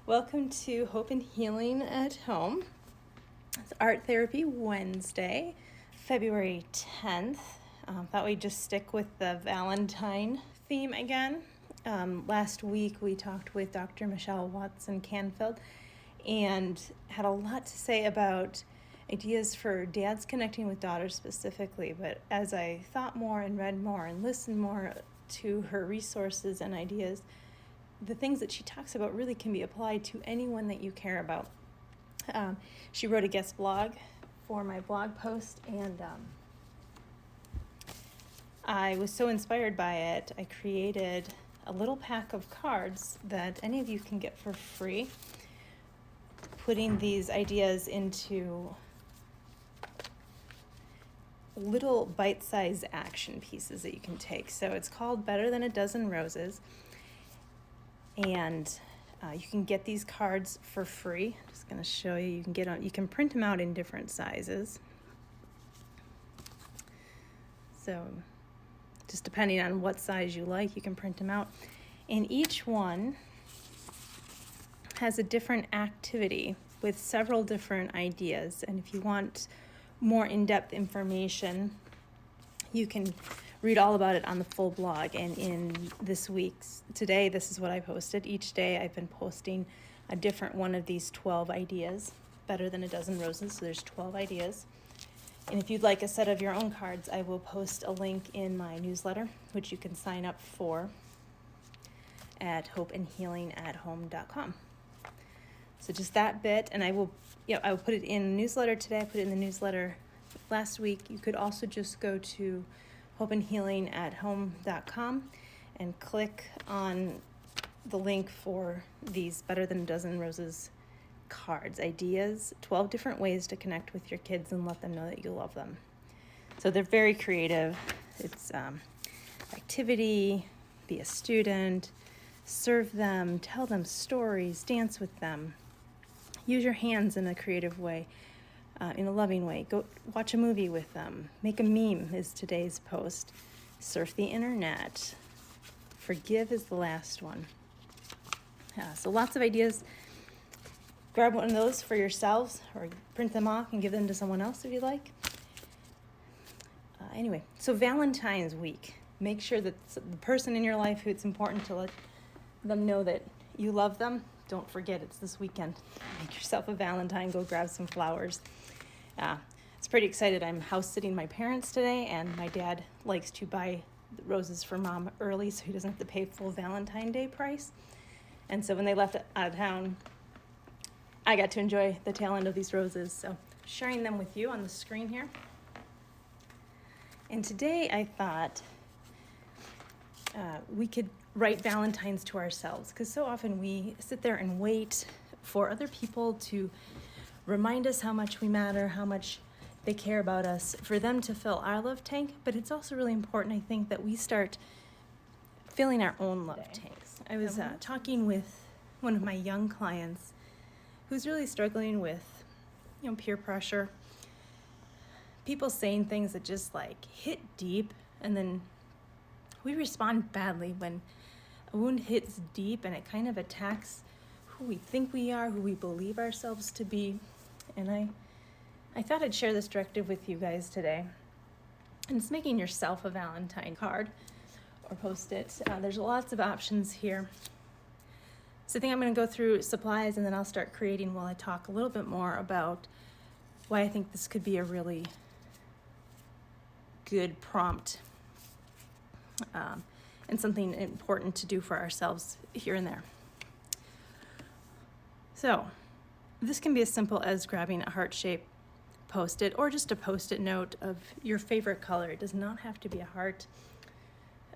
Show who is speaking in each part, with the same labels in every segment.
Speaker 1: Welcome to Hope and Healing at Home. It's Art Therapy Wednesday, February 10th. Thought we'd just stick with the Valentine theme again. Last week we talked with Dr. Michelle Watson-Canfield and had a lot to say about ideas for dads connecting with daughters specifically. But as I thought more and read more and listened more to her resources and ideas, the things that she talks about really can be applied to anyone that you care about. She wrote a guest blog for my blog post, and I was so inspired by it, I created a little pack of cards that any of you can get for free, putting these ideas into little bite-sized action pieces that you can take. So it's called Better Than a Dozen Roses. And you can get these cards for free. I'm just going to show you. You can print them out in different sizes. So just depending on what size you like, you can print them out. And each one has a different activity with several different ideas. And if you want more in-depth information, you can read all about it on the full blog. And in today, this is what I posted. Each day I've been posting a different one of these 12 ideas, Better Than a Dozen Roses. So there's 12 ideas. And if you'd like a set of your own cards, I will post a link in my newsletter, which you can sign up for at hopeandhealingathome.com. So just that bit, and I will put it in the newsletter today. I put it in the newsletter last week. You could also just go to hopeandhealingathome.com and click on the link for these Better Than a Dozen Roses cards, ideas, 12 different ways to connect with your kids and let them know that you love them. So they're very creative. It's activity, be a student, serve them, tell them stories, dance with them, use your hands in a creative way. In a loving way. Go watch a movie with them. Make a meme is today's post. Surf the internet. Forgive is the last one. So lots of ideas. Grab one of those for yourselves or print them off and give them to someone else if you like. Anyway, so Valentine's week. Make sure that the person in your life who it's important to let them know that you love them. Don't forget, it's this weekend. Make yourself a Valentine. Go grab some flowers. It's pretty excited. I'm house sitting my parents today, and my dad likes to buy roses for mom early so he doesn't have to pay full Valentine Day price. And so when they left out of town, I got to enjoy the tail end of these roses. So sharing them with you on the screen here. And today I thought we could write Valentines to ourselves, because so often we sit there and wait for other people to remind us how much we matter, how much they care about us, for them to fill our love tank. But it's also really important, I think, that we start filling our own love tanks. I was talking with one of my young clients who's really struggling with, peer pressure, people saying things that just hit deep, and then we respond badly when a wound hits deep and it kind of attacks who we think we are, who we believe ourselves to be. And I thought I'd share this directive with you guys today. And it's making yourself a Valentine card or post it. There's lots of options here. So I think I'm going to go through supplies, and then I'll start creating while I talk a little bit more about why I think this could be a really good prompt and something important to do for ourselves here and there. So this can be as simple as grabbing a heart-shaped Post-it, or just a Post-it note of your favorite color. It does not have to be a heart.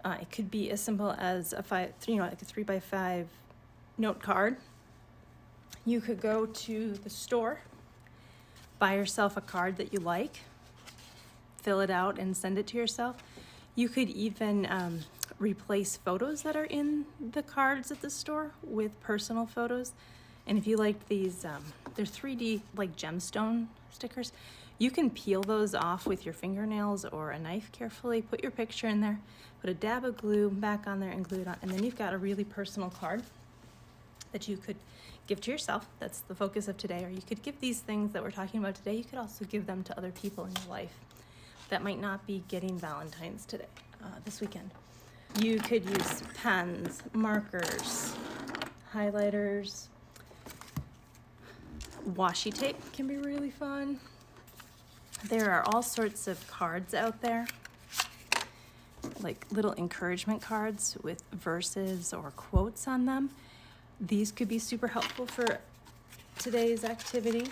Speaker 1: It could be as simple as a 3x5 note card. You could go to the store, buy yourself a card that you like, fill it out and send it to yourself. You could even replace photos that are in the cards at the store with personal photos. And if you like these, they're 3D gemstone stickers. You can peel those off with your fingernails or a knife carefully, put your picture in there, put a dab of glue back on there and glue it on, and then you've got a really personal card. that you could give to yourself. That's the focus of today. Or you could give these things that we're talking about today, you could also give them to other people in your life that might not be getting Valentine's today, this weekend. You could use pens, markers, highlighters. Washi tape can be really fun. There are all sorts of cards out there, like little encouragement cards with verses or quotes on them. These could be super helpful for today's activity.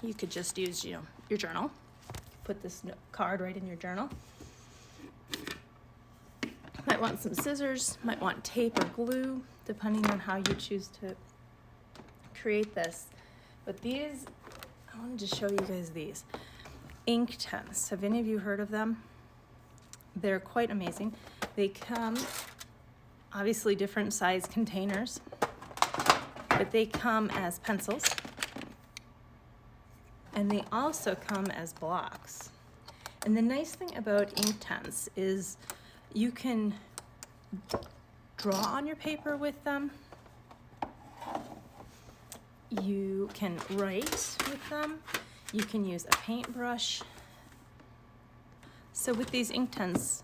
Speaker 1: You could just use, your journal. Put this card right in your journal. Might want some scissors, might want tape or glue, depending on how you choose to create this. But these, I wanted to show you guys these. Inktense. Have any of you heard of them? They're quite amazing. They come, obviously different size containers, but they come as pencils. And they also come as blocks. And the nice thing about Inktense is you can draw on your paper with them. You can write with them. You can use a paintbrush. So with these Inktense,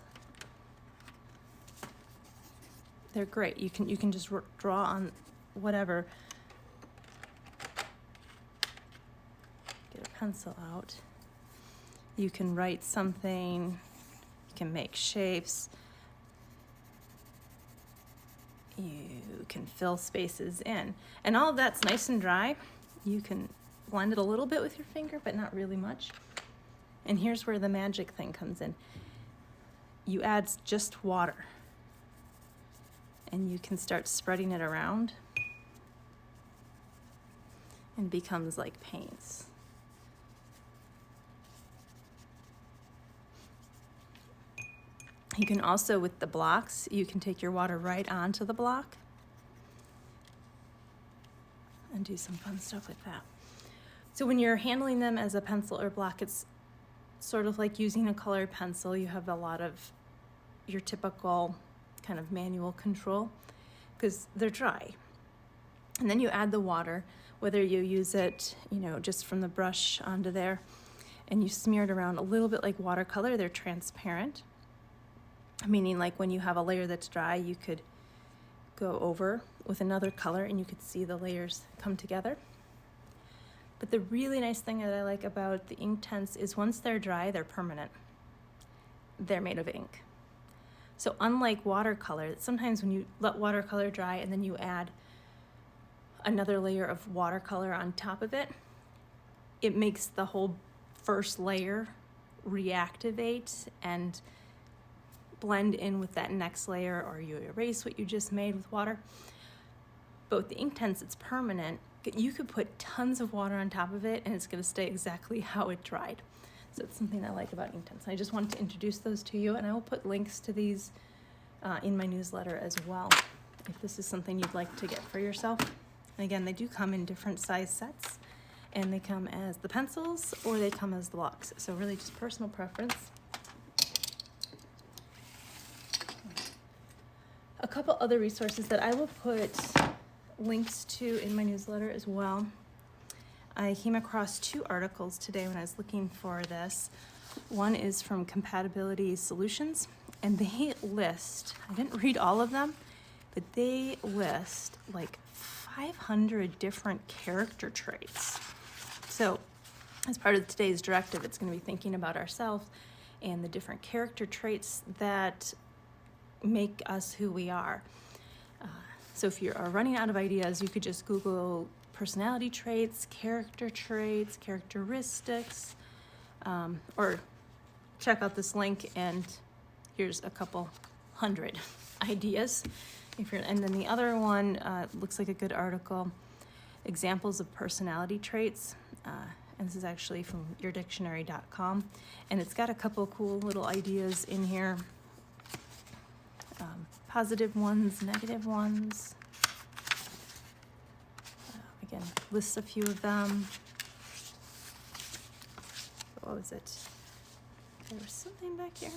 Speaker 1: they're great. You can just draw on whatever. Get a pencil out. You can write something. You can make shapes. You can fill spaces in. And all of that's nice and dry. You can blend it a little bit with your finger, but not really much. And here's where the magic thing comes in. You add just water. And you can start spreading it around. And it becomes like paints. You can also, with the blocks, you can take your water right onto the block and do some fun stuff with that. So when you're handling them as a pencil or block, it's sort of like using a colored pencil. You have a lot of your typical kind of manual control because they're dry. And then you add the water, whether you use it, just from the brush onto there, and you smear it around a little bit like watercolor. They're transparent. Meaning like when you have a layer that's dry, you could go over with another color and you could see the layers come together. But the really nice thing that I like about the Inktense is once they're dry, they're permanent. They're made of ink. So unlike watercolor, sometimes when you let watercolor dry and then you add another layer of watercolor on top of it, it makes the whole first layer reactivate and blend in with that next layer, or you erase what you just made with water. But with the Inktense, it's permanent. You could put tons of water on top of it and it's going to stay exactly how it dried. So it's something I like about Inktense. I just wanted to introduce those to you, and I will put links to these in my newsletter as well, if this is something you'd like to get for yourself. And again, they do come in different size sets, and they come as the pencils or they come as blocks. So really just personal preference. A couple other resources that I will put links to in my newsletter as well. I came across 2 articles today when I was looking for this. One is from Compatibility Solutions, and they list, I didn't read all of them, but they list like 500 different character traits. So as part of today's directive, it's going to be thinking about ourselves and the different character traits that make us who we are. So if you are running out of ideas, you could just Google personality traits, characteristics, or check out this link and here's a couple hundred ideas. And then the other one looks like a good article, examples of personality traits. And this is actually from yourdictionary.com. And it's got a couple cool little ideas in here. Positive ones, negative ones. Again, lists a few of them. What was it? There was something back here.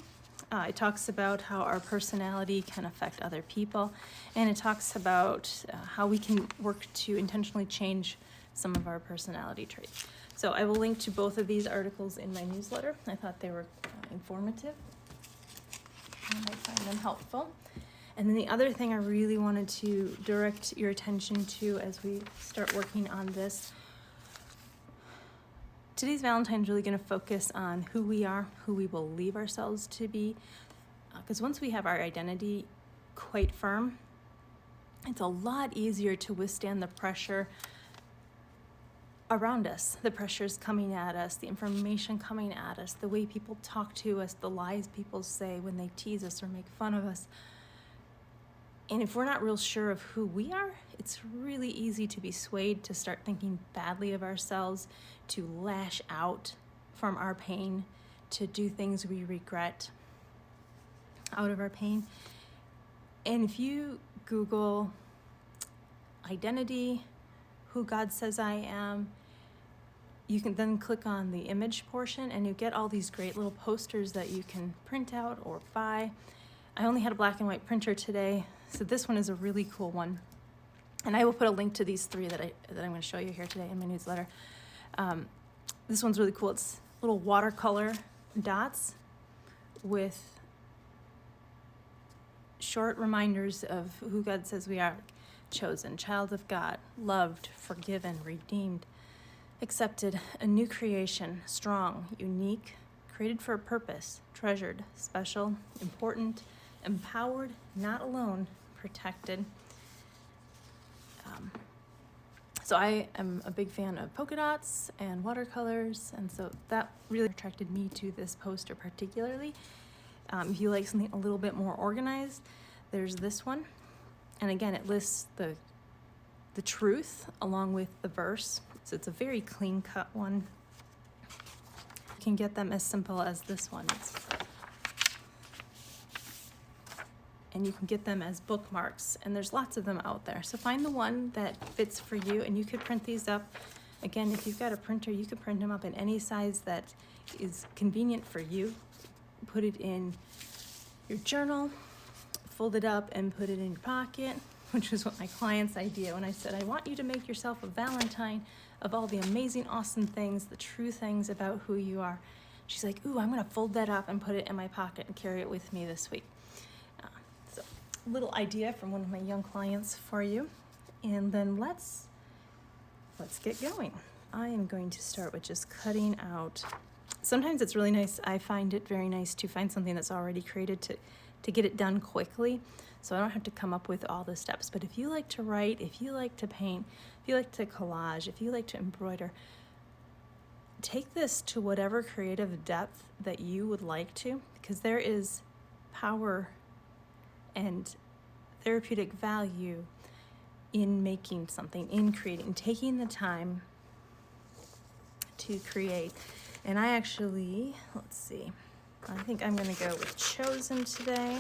Speaker 1: It talks about how our personality can affect other people, and it talks about how we can work to intentionally change some of our personality traits. So I will link to both of these articles in my newsletter. I thought they were informative. I might find them helpful. And then the other thing I really wanted to direct your attention to as we start working on this, today's Valentine is really going to focus on who we are, who we believe ourselves to be. Because once we have our identity quite firm, it's a lot easier to withstand the pressure around us, the pressures coming at us, the information coming at us, the way people talk to us, the lies people say when they tease us or make fun of us. And if we're not real sure of who we are, it's really easy to be swayed to start thinking badly of ourselves, to lash out from our pain, to do things we regret out of our pain. And if you Google identity, who God says I am, you can then click on the image portion and you get all these great little posters that you can print out or buy. I only had a black and white printer today, so this one is a really cool one. And I will put a link to these three that I'm going to show you here today in my newsletter. This one's really cool. It's little watercolor dots with short reminders of who God says we are. Chosen, child of God, loved, forgiven, redeemed, accepted, a new creation, strong, unique, created for a purpose, treasured, special, important, empowered, not alone, protected. So I am a big fan of polka dots and watercolors, and so that really attracted me to this poster particularly. If you like something a little bit more organized, there's this one. And again, it lists the truth along with the verse. So it's a very clean cut one. You can get them as simple as this one. And you can get them as bookmarks, and there's lots of them out there. So find the one that fits for you, and you could print these up. Again, if you've got a printer, you could print them up in any size that is convenient for you. Put it in your journal, fold it up and put it in your pocket, which is what my client's idea when I said, I want you to make yourself a Valentine of all the amazing, awesome things, the true things about who you are. She's like, ooh, I'm gonna fold that up and put it in my pocket and carry it with me this week. So a little idea from one of my young clients for you. And then let's get going. I am going to start with just cutting out. Sometimes it's really nice, I find it very nice to find something that's already created to get it done quickly, so I don't have to come up with all the steps. But if you like to write, if you like to paint, if you like to collage, if you like to embroider, take this to whatever creative depth that you would like to, because there is power and therapeutic value in making something, in creating, taking the time to create. And I actually, let's see, I think I'm going to go with Chosen today.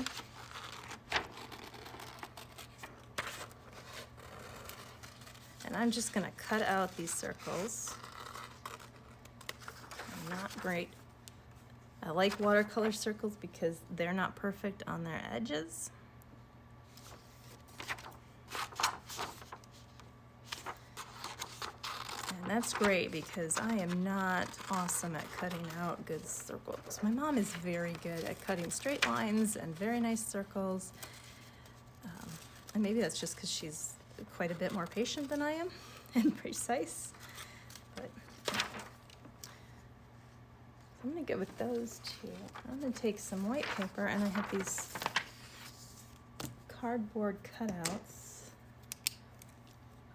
Speaker 1: And I'm just going to cut out these circles. Not great. I like watercolor circles because they're not perfect on their edges. And that's great because I am not awesome at cutting out good circles. My mom is very good at cutting straight lines and very nice circles. And maybe that's just because she's quite a bit more patient than I am and precise. But I'm going to go with those two. I'm going to take some white paper, and I have these cardboard cutouts.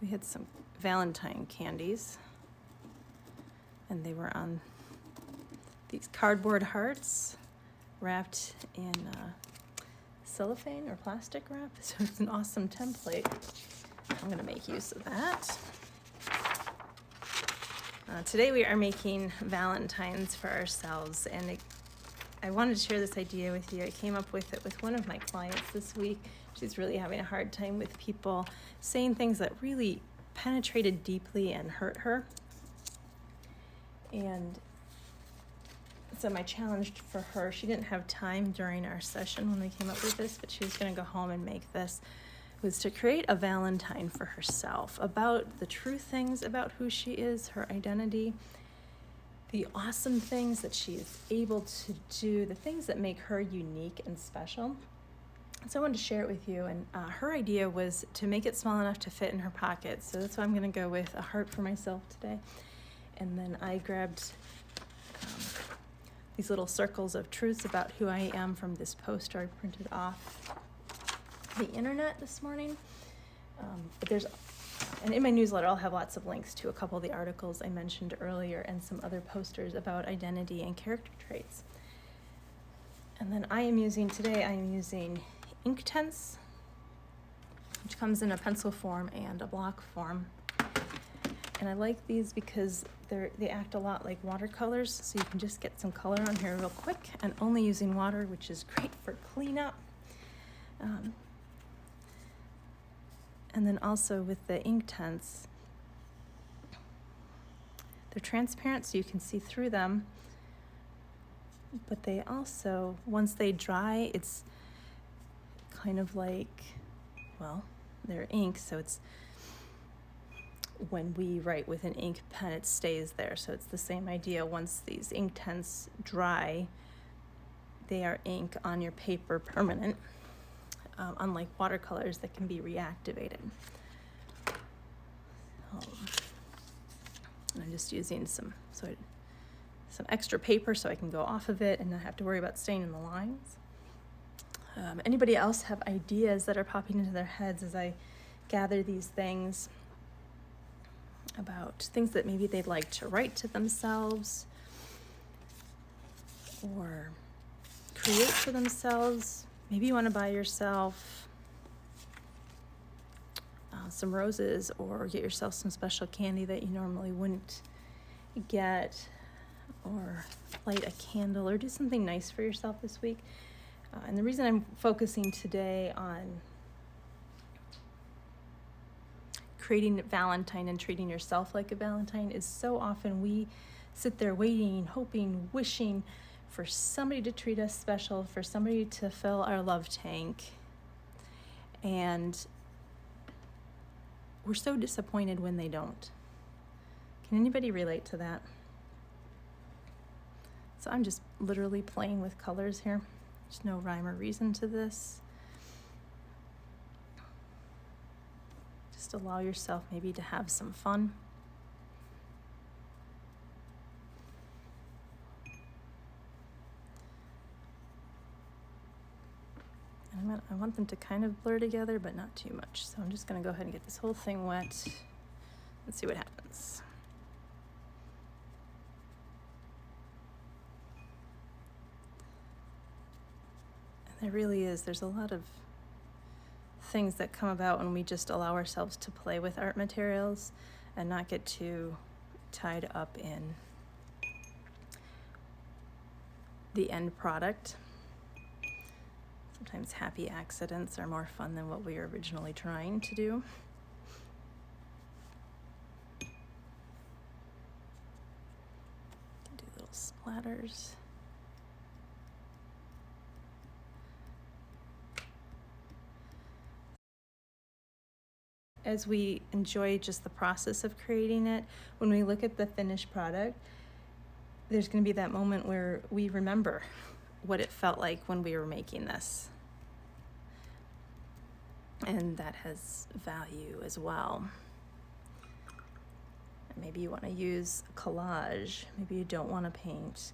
Speaker 1: We had some Valentine candies, and they were on these cardboard hearts wrapped in cellophane or plastic wrap. So it's an awesome template. I'm going to make use of that. Today we are making Valentines for ourselves, and I wanted to share this idea with you. I came up with it with one of my clients this week. She's really having a hard time with people saying things that really penetrated deeply and hurt her. And So my challenge for her, she didn't have time during our session when we came up with this, but she was going to go home and make this, was to create a Valentine for herself about the true things about who she is, her identity, the awesome things that she is able to do, the things that make her unique and special. So I wanted to share it with you, and her idea was to make it small enough to fit in her pocket. So that's why I'm going to go with a heart for myself today. And then I grabbed these little circles of truths about who I am from this poster I printed off the internet this morning. And in my newsletter, I'll have lots of links to a couple of the articles I mentioned earlier and some other posters about identity and character traits. And then I am using Inktense, which comes in a pencil form and a block form. And I like these because they act a lot like watercolors, so you can just get some color on here real quick, and only using water, which is great for cleanup. And then also with the Inktense, they're transparent so you can see through them, but they also, once they dry, it's kind of like, well, they're ink, so it's, when we write with an ink pen, it stays there. So it's the same idea. Once these Inktense dry, they are ink on your paper permanent, unlike watercolors that can be reactivated. And I'm just using some extra paper so I can go off of it and not have to worry about staining the lines. Anybody else have ideas that are popping into their heads as I gather these things about things that maybe they'd like to write to themselves or create for themselves? Maybe you want to buy yourself some roses, or get yourself some special candy that you normally wouldn't get, or light a candle, or do something nice for yourself this week. And the reason I'm focusing today on creating a Valentine and treating yourself like a Valentine is so often we sit there waiting, hoping, wishing for somebody to treat us special, for somebody to fill our love tank. And we're so disappointed when they don't. Can anybody relate to that? So I'm just literally playing with colors here. There's no rhyme or reason to this. Just allow yourself maybe to have some fun. And I want them to kind of blur together, but not too much. So I'm just going to go ahead and get this whole thing wet and see what happens. And there really is. There's a lot of things that come about when we just allow ourselves to play with art materials and not get too tied up in the end product. Sometimes happy accidents are more fun than what we were originally trying to do. Do little splatters. As we enjoy just the process of creating it, when we look at the finished product, there's going to be that moment where we remember what it felt like when we were making this. And that has value as well. And maybe you want to use collage. Maybe you don't want to paint.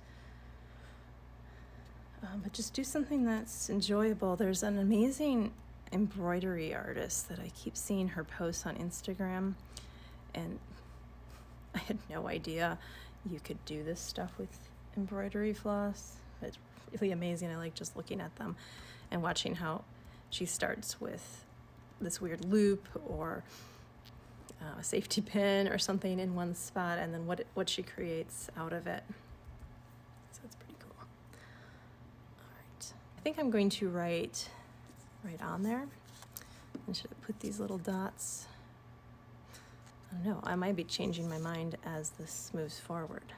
Speaker 1: But just do something that's enjoyable. There's an amazing embroidery artist that I keep seeing her posts on Instagram, and I had no idea you could do this stuff with embroidery floss. It's really amazing. I like just looking at them and watching how she starts with this weird loop or a safety pin or something in one spot, and then what she creates out of it. So it's pretty cool. All right, I think I'm going to write right on there. And should I put these little dots? I don't know. I might be changing my mind as this moves forward.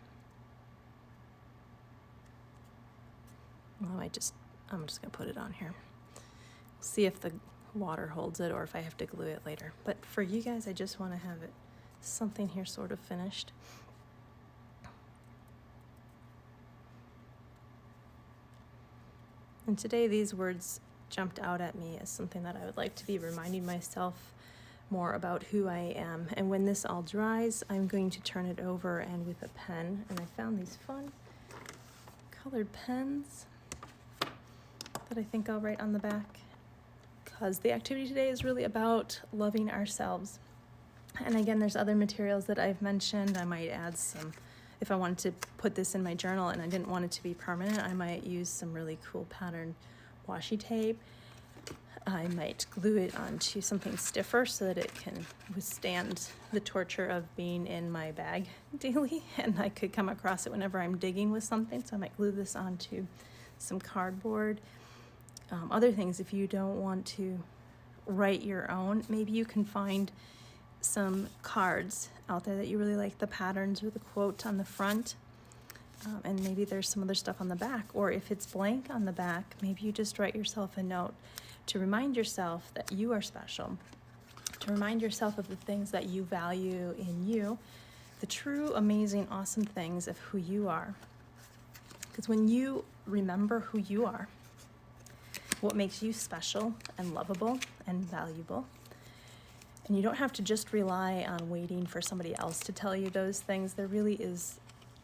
Speaker 1: I'm just gonna put it on here. See if the water holds it or if I have to glue it later. But for you guys, I just want to have it something here sort of finished. And today these words jumped out at me as something that I would like to be reminding myself more about who I am. And when this all dries, I'm going to turn it over and with a pen. And I found these fun colored pens that I think I'll write on the back. Because the activity today is really about loving ourselves. And again, there's other materials that I've mentioned. I might add some, if I wanted to put this in my journal and I didn't want it to be permanent, I might use some really cool pattern washi tape. I might glue it onto something stiffer so that it can withstand the torture of being in my bag daily, and I could come across it whenever I'm digging with something. So I might glue this onto some cardboard. Other things, if you don't want to write your own, maybe you can find some cards out there that you really like the patterns or the quote on the front, and maybe there's some other stuff on the back. Or if it's blank on the back, maybe you just write yourself a note to remind yourself that you are special, to remind yourself of the things that you value in you, the true, amazing, awesome things of who you are. Because when you remember who you are, what makes you special and lovable and valuable, and you don't have to just rely on waiting for somebody else to tell you those things. There really is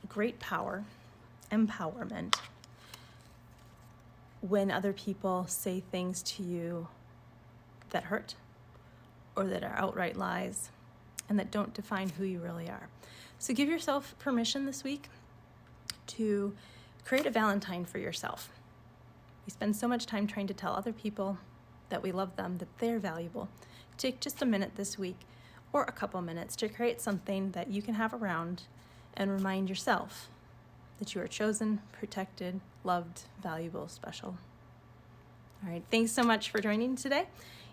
Speaker 1: great power, empowerment, when other people say things to you that hurt or that are outright lies and that don't define who you really are. So give yourself permission this week to create a Valentine for yourself. We spend so much time trying to tell other people that we love them, that they're valuable. Take just a minute this week or a couple minutes to create something that you can have around and remind yourself that you are chosen, protected, loved, valuable, special. All right, thanks so much for joining today.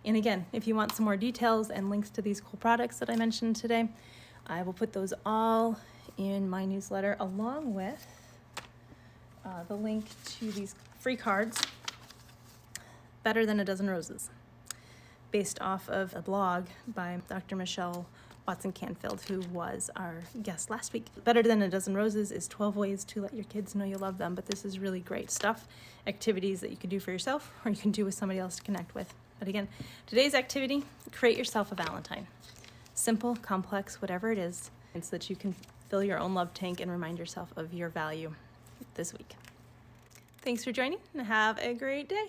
Speaker 1: And again, if you want some more details and links to these cool products that I mentioned today, I will put those all in my newsletter along with the link to these free cards, Better Than a Dozen Roses, based off of a blog by Dr. Michelle Watson-Canfield, who was our guest last week. Better Than a Dozen Roses is 12 ways to let your kids know you love them, but this is really great stuff, activities that you can do for yourself or you can do with somebody else to connect with. But again, today's activity, create yourself a Valentine. Simple, complex, whatever it is, and so that you can fill your own love tank and remind yourself of your value this week. Thanks for joining and have a great day.